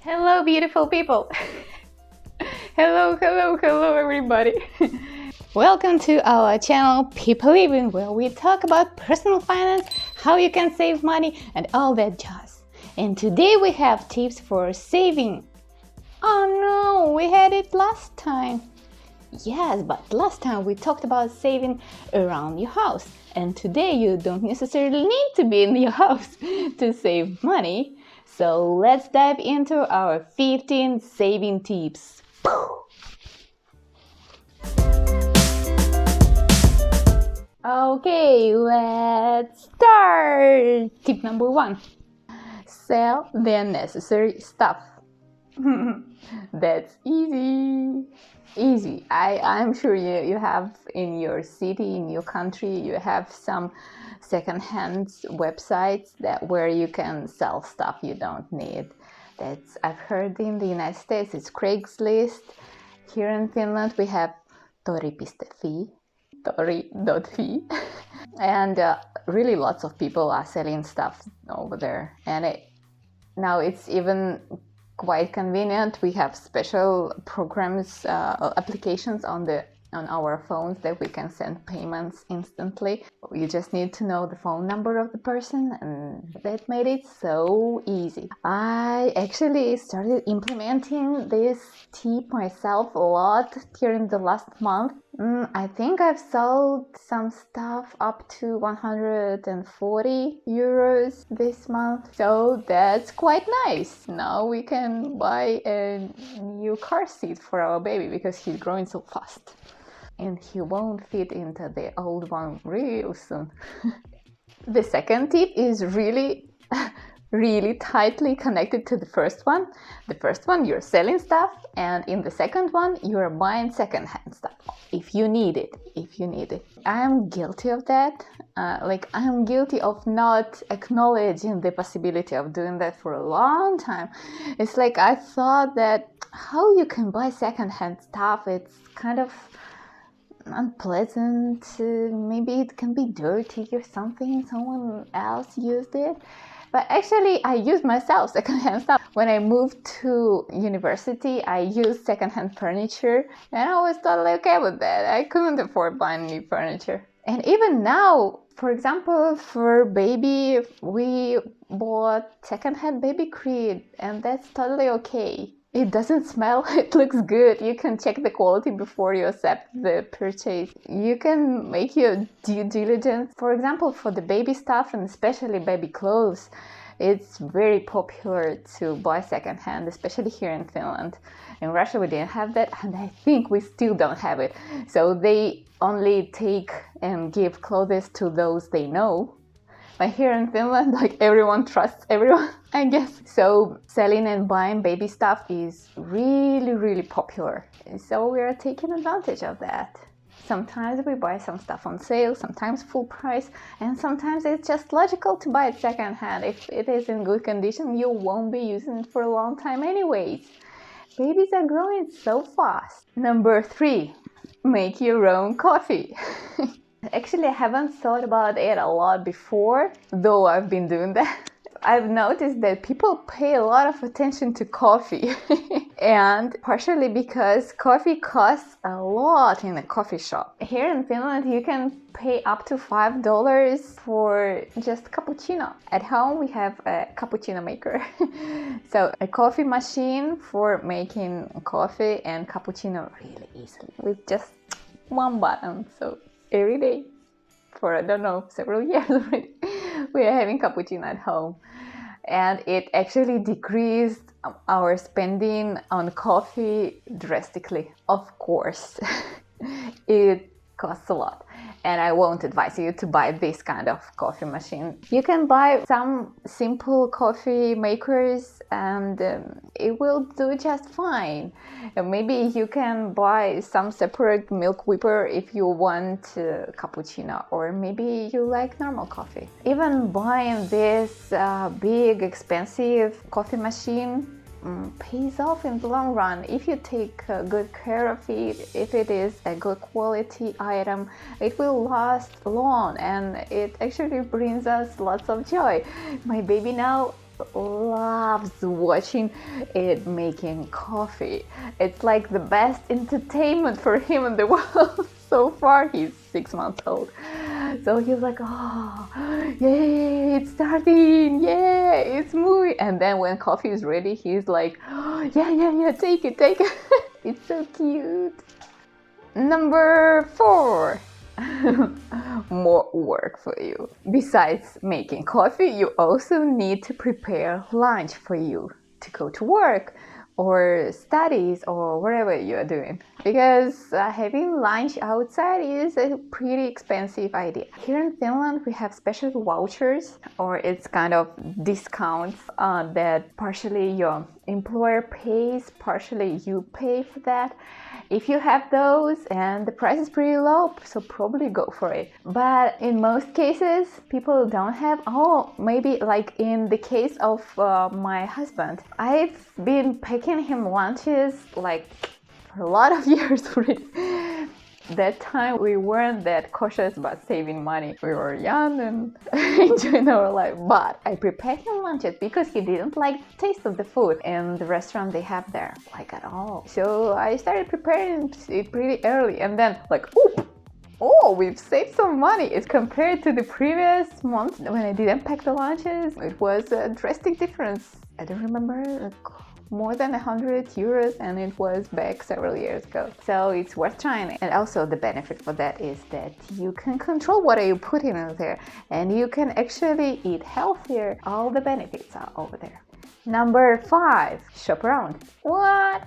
Hello, beautiful people. Hello, everybody. Welcome to our channel, Pipo Living, where we talk about personal finance, how you can save money, and all that jazz. And today we have tips for saving. Oh no, we had it last time. Yes, but last time we talked about saving around your house. And today you don't necessarily need to be in your house to save money. So let's dive into our 15 saving tips. Okay, let's start. Tip number 1. Sell the unnecessary stuff. That's easy. I'm sure you have in your city, in your country, you have some second-hand websites where you can sell stuff you don't need. I've heard in the United States it's Craigslist. Here in Finland we have tori.fi, and really lots of people are selling stuff over there. And now it's even quite convenient. We have special programs, applications on our phones that we can send payments instantly. You just need to know the phone number of the person, and that made it so easy. I actually started implementing this tip myself a lot during the last month. I think I've sold some stuff up to 140 euros this month, so that's quite nice. Now we can buy a new car seat for our baby because he's growing so fast. And he won't fit into the old one real soon. The second tip is really tightly connected to the first one. The first one, you're selling stuff, and in the second one, you're buying second-hand stuff if you need it. I'm guilty of that. I'm guilty of not acknowledging the possibility of doing that for a long time. It's like I thought that how you can buy second-hand stuff, it's kind of unpleasant. Maybe it can be dirty or something. Someone else used it. But actually, I used myself secondhand stuff. When I moved to university, I used secondhand furniture, and I was totally okay with that. I couldn't afford buying new furniture. And even now, for example, for baby, we bought secondhand baby crib, and that's totally okay. It doesn't smell, it looks good. You can check the quality before you accept the purchase. You can make your due diligence. For example, for the baby stuff and especially baby clothes, it's very popular to buy secondhand, especially here in Finland. In Russia, we didn't have that, and I think we still don't have it. So they only take and give clothes to those they know. But here in Finland, everyone trusts everyone, I guess. So selling and buying baby stuff is really popular. So we are taking advantage of that. Sometimes we buy some stuff on sale, sometimes full price, and sometimes it's just logical to buy it secondhand. If it is in good condition, you won't be using it for a long time anyways. Babies are growing so fast. Number 3, make your own coffee. Actually, I haven't thought about it a lot before, though I've been doing that. I've noticed that people pay a lot of attention to coffee. And partially because coffee costs a lot in a coffee shop. Here in Finland, you can pay up to $5 for just cappuccino. At home, we have a cappuccino maker. So a coffee machine for making coffee and cappuccino really easily with just one button. So every day for, several years already, we are having cappuccino at home. And it actually decreased our spending on coffee drastically. Of course, it costs a lot. And I won't advise you to buy this kind of coffee machine. You can buy some simple coffee makers and it will do just fine. Maybe you can buy some separate milk whipper if you want cappuccino, or maybe you like normal coffee. Even buying this big expensive coffee machine pays off in the long run if you take good care of it. If it is a good quality item, it will last long, and it actually brings us lots of joy. My baby now loves watching it making coffee. It's like the best entertainment for him in the world. So far, he's 6 months old. So he's like, oh, yay, it's starting, yay, it's moving. And then when coffee is ready, he's like, oh, yeah, take it. It's so cute. Number 4. More work for you. Besides making coffee, you also need to prepare lunch for you to go to work or studies or whatever you are doing, because having lunch outside is a pretty expensive idea. Here in Finland we have special vouchers, or it's kind of discounts that partially your employer pays, partially you pay for that. If you have those and the price is pretty low, so probably go for it. But in most cases, people don't have, maybe like in the case of my husband, I've been packing him lunches like for a lot of years already. That time we weren't that cautious about saving money. We were young and enjoying our life. But I prepared him lunches because he didn't like the taste of the food in the restaurant they have there, like at all. So I started preparing it pretty early, and then like, we've saved some money. It's compared to the previous month when I didn't pack the lunches. It was a drastic difference. I don't remember, more than 100 euros, and it was back several years ago. So it's worth trying. And also the benefit for that is that you can control what you put in there, and you can actually eat healthier. All the benefits are over there. Number 5, shop around. What?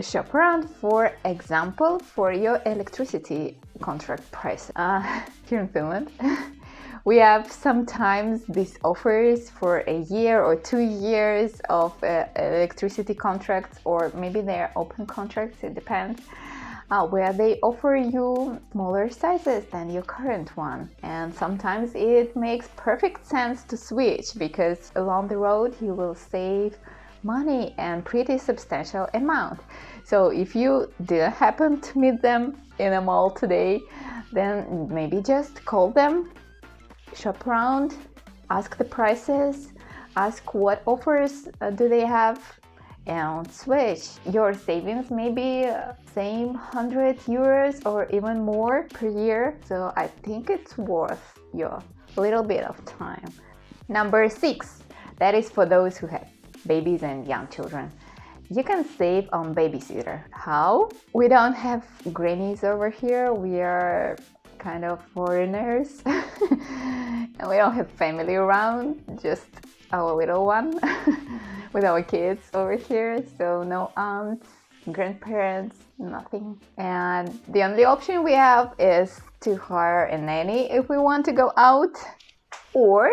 Shop around, for example, for your electricity contract price. Here in Finland, we have sometimes these offers for a year or 2 years of electricity contracts, or maybe they're open contracts, it depends, where they offer you smaller sizes than your current one. And sometimes it makes perfect sense to switch, because along the road you will save money and pretty substantial amount. So if you didn't happen to meet them in a mall today, then maybe just call them, shop around, ask the prices, ask what offers do they have, and switch. Your savings may be same 100 euros or even more per year, so I think it's worth your little bit of time. Number 6, that is for those who have babies and young children. You can save on babysitter. How? We don't have grannies over here. We are kind of foreigners and we don't have family around, just our little one with our kids over here. So no aunts, grandparents, nothing. And the only option we have is to hire a nanny if we want to go out. Or,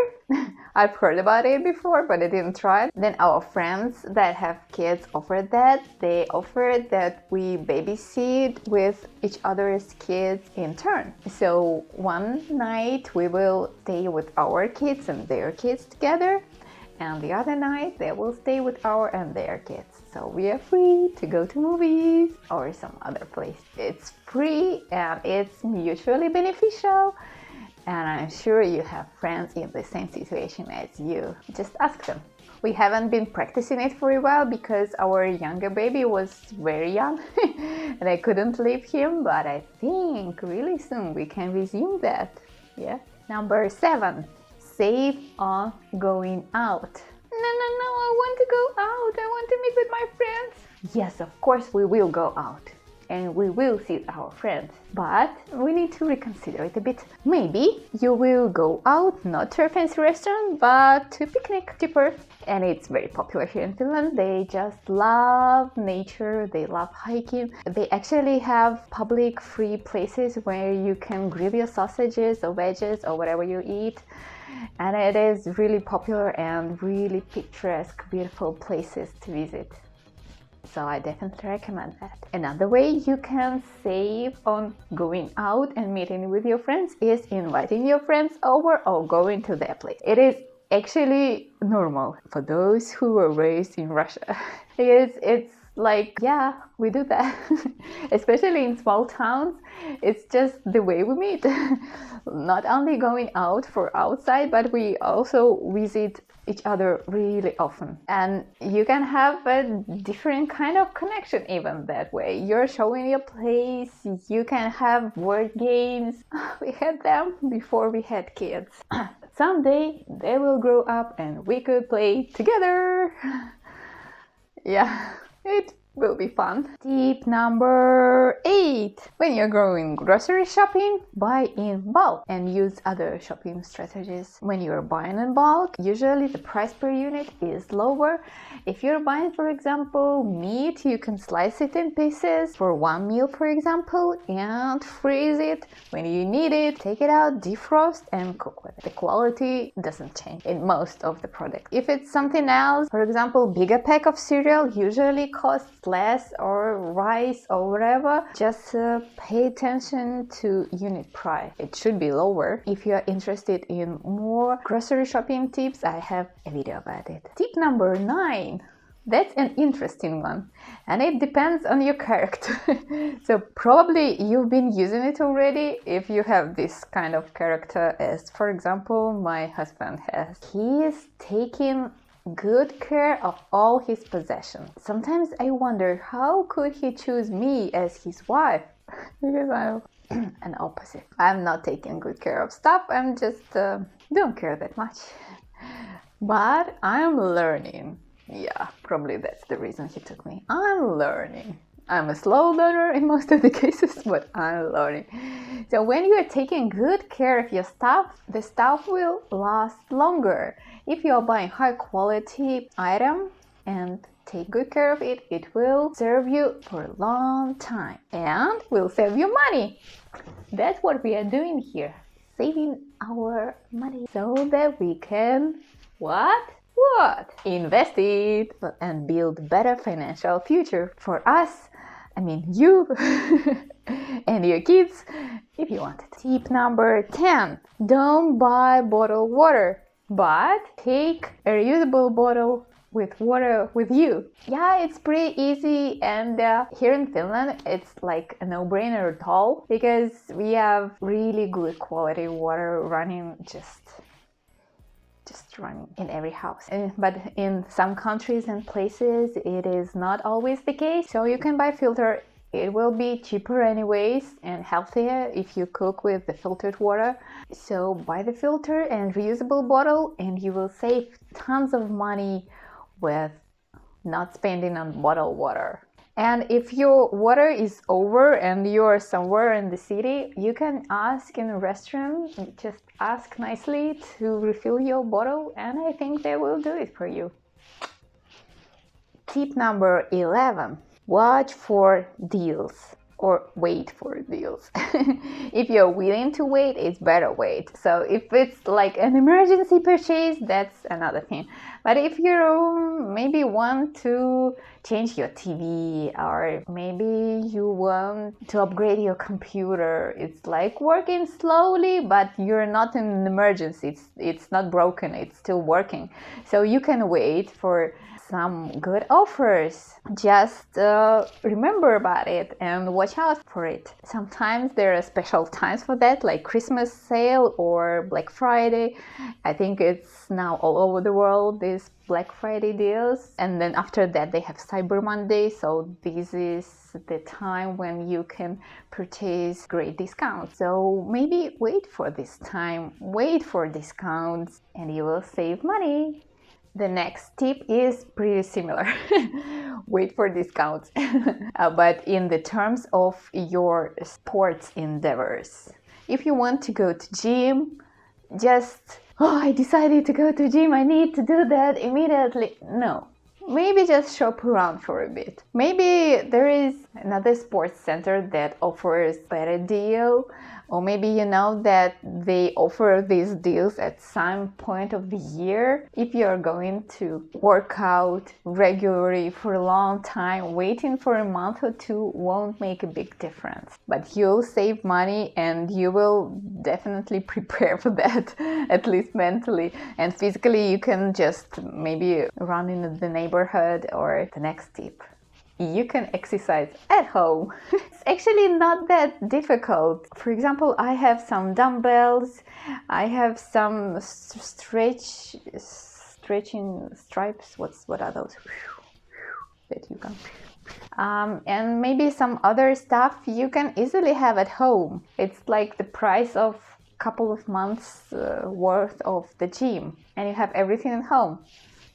I've heard about it before, but I didn't try it. Then our friends that have kids offer that. They offer that we babysit with each other's kids in turn. So one night we will stay with our kids and their kids together, and the other night they will stay with our and their kids. So we are free to go to movies or some other place. It's free and it's mutually beneficial. And I'm sure you have friends in the same situation as you. Just ask them. We haven't been practicing it for a while because our younger baby was very young and I couldn't leave him, but I think really soon we can resume that. Yeah. Number 7, save on going out. No, I want to go out. I want to meet with my friends. Yes, of course we will go out. And we will see our friends, but we need to reconsider it a bit. Maybe you will go out, not to a fancy restaurant, but to a picnic, cheaper. And it's very popular here in Finland. They just love nature, they love hiking. They actually have public free places where you can grill your sausages or veggies or whatever you eat. And it is really popular and really picturesque, beautiful places to visit. So I definitely recommend that. Another way you can save on going out and meeting with your friends is inviting your friends over or going to their place. It is actually normal for those who were raised in Russia. It's like, yeah, we do that. Especially in small towns, it's just the way we meet. Not only going out for outside, but we also visit each other really often, and you can have a different kind of connection even that way. You're showing your place, you can have word games. We had them before we had kids. Someday they will grow up and we could play together. Yeah, it will be fun. Tip number 8. When you're going grocery shopping, buy in bulk and use other shopping strategies. When you're buying in bulk, usually the price per unit is lower. If you're buying, for example, meat, you can slice it in pieces for one meal, for example, and freeze it. When you need it, take it out, defrost, and cook with it. The quality doesn't change in most of the products. If it's something else, for example, bigger pack of cereal usually costs less, or rice or whatever, just pay attention to unit price. It should be lower. If you are interested in more grocery shopping tips, I have a video about it. Tip number 9. That's an interesting one, and it depends on your character. So probably you've been using it already if you have this kind of character, as for example my husband has. He is taking good care of all his possessions. Sometimes I wonder, how could he choose me as his wife? Because I'm an opposite. I'm not taking good care of stuff. I'm just don't care that much. But I'm learning. Yeah, probably that's the reason he took me. I'm learning. I'm a slow learner in most of the cases, but I'm learning. So when you are taking good care of your stuff, the stuff will last longer. If you are buying high quality item and take good care of it, it will serve you for a long time and will save you money. That's what we are doing here. Saving our money so that we can what? Invest it and build better financial future for us. I mean, you and your kids, if you want it. Tip number 10. Don't buy bottled water, but take a reusable bottle with water with you. Yeah, it's pretty easy, and here in Finland, it's like a no-brainer at all, because we have really good quality water running just running in every house. But in some countries and places it is not always the case, so you can buy filter. It will be cheaper anyways and healthier if you cook with the filtered water. So buy the filter and reusable bottle, and you will save tons of money with not spending on bottled water. And if your water is over and you're somewhere in the city, you can ask in a restaurant, just ask nicely to refill your bottle, and I think they will do it for you. Tip number 11. Watch for deals or wait for deals. If you're willing to wait, it's better wait. So if it's like an emergency purchase, that's another thing. But if you maybe want to change your TV, or maybe you want to upgrade your computer, it's like working slowly, but you're not in an emergency. It's not broken, it's still working. So you can wait for some good offers. Just remember about it and watch out for it. Sometimes there are special times for that, like Christmas sale or Black Friday. I think it's now all over the world, these Black Friday deals. And then after that they have Cyber Monday, so this is the time when you can purchase great discounts. So maybe wait for this time, wait for discounts, and you will save money. The next tip is pretty similar. Wait for discounts. But in the terms of your sports endeavors. If you want to go to gym, I decided to go to gym, I need to do that immediately. No. Maybe just shop around for a bit. Maybe there is another sports center that offers better deal, or maybe you know that they offer these deals at some point of the year. If you're going to work out regularly for a long time, waiting for a month or two won't make a big difference. But you'll save money and you will definitely prepare for that, at least mentally. And physically you can just maybe run in the neighborhood. Or the next tip, you can exercise at home. It's actually not that difficult. For example, I have some dumbbells, I have some stretch stretching stripes. What are those? That you can. And maybe some other stuff you can easily have at home. It's like the price of a couple of months worth of the gym, and you have everything at home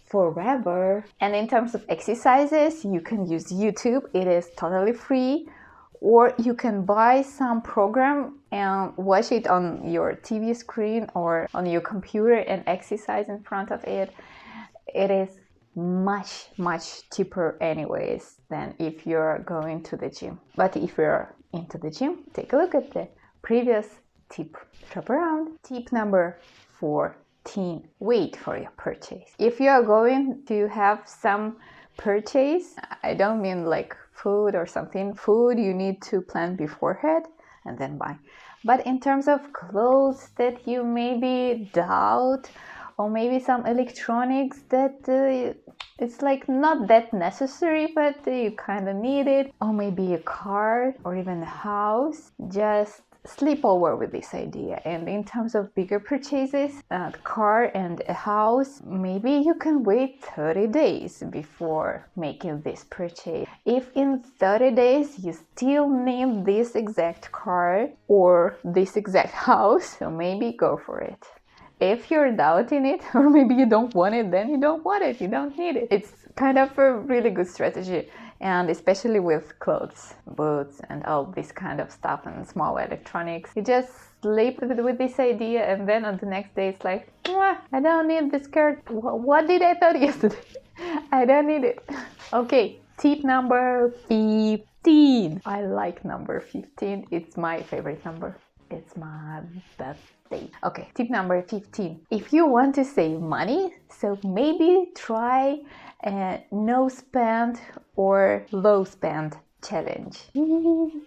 forever. And in terms of exercises, you can use YouTube. It is totally free. Or you can buy some program and watch it on your TV screen or on your computer and exercise in front of it. It is much cheaper anyways than if you're going to the gym. But if you're into the gym, take a look at the previous tip. Shop around. Tip number 14. Wait for your purchase. If you are going to have some purchase, I don't mean like food or something. Food you need to plan beforehand and then buy. But in terms of clothes that you maybe doubt, or maybe some electronics that it's like not that necessary, but you kind of need it, or maybe a car or even a house, just sleep over with this idea. And in terms of bigger purchases, a car and a house, maybe you can wait 30 days before making this purchase. If in 30 days you still need this exact car or this exact house, so maybe go for it. If you're doubting it, or maybe you don't want it, then you don't want it, you don't need it. It's kind of a really good strategy, and especially with clothes, boots, and all this kind of stuff and small electronics. You just sleep with this idea, and then on the next day it's like, I don't need this skirt. What did I thought yesterday? I don't need it. Okay, tip number 15. I like number 15. It's my favorite number. It's my birthday. Okay, tip number 15. If you want to save money, so maybe try a no spend or low spend challenge.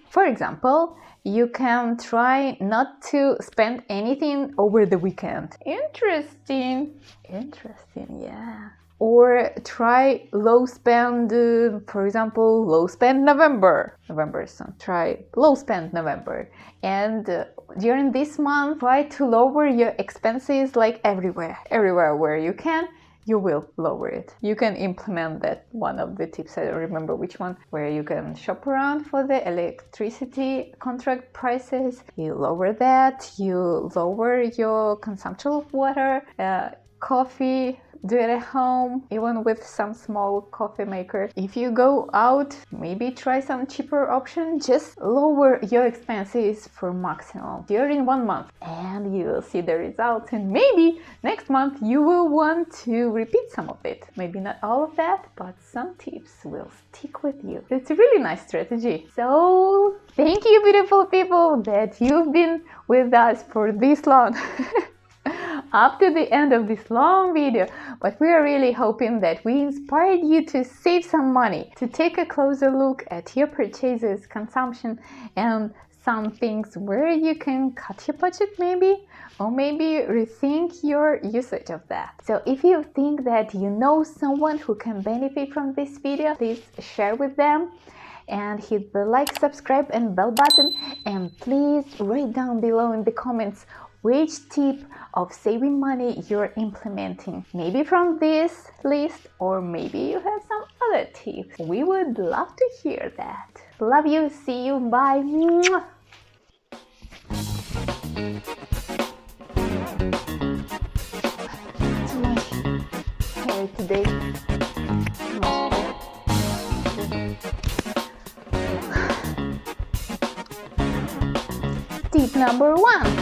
For example, you can try not to spend anything over the weekend. Interesting, yeah. Or try low spend, for example, low spend November. So try low spend November. And during this month, try to lower your expenses like everywhere where you can. You will lower it. You can implement that one of the tips, I don't remember which one, where you can shop around for the electricity contract prices. You lower that, you lower your consumption of water, coffee, do it at home, even with some small coffee maker. If you go out, maybe try some cheaper option. Just lower your expenses for maximum during 1 month, and you will see the results. And maybe next month you will want to repeat some of it. Maybe not all of that, but some tips will stick with you. It's a really nice strategy. So thank you, beautiful people, that you've been with us for this long. Up to the end of this long video, but we are really hoping that we inspired you to save some money, to take a closer look at your purchases, consumption, and some things where you can cut your budget maybe, or maybe rethink your usage of that. So if you think that you know someone who can benefit from this video, please share with them. And hit the like, subscribe, and bell button. And please write down below in the comments which tip of saving money you're implementing. Maybe from this list, or maybe you have some other tips. We would love to hear that. Love you. See you. Bye. Too much hair today. Tip number 1.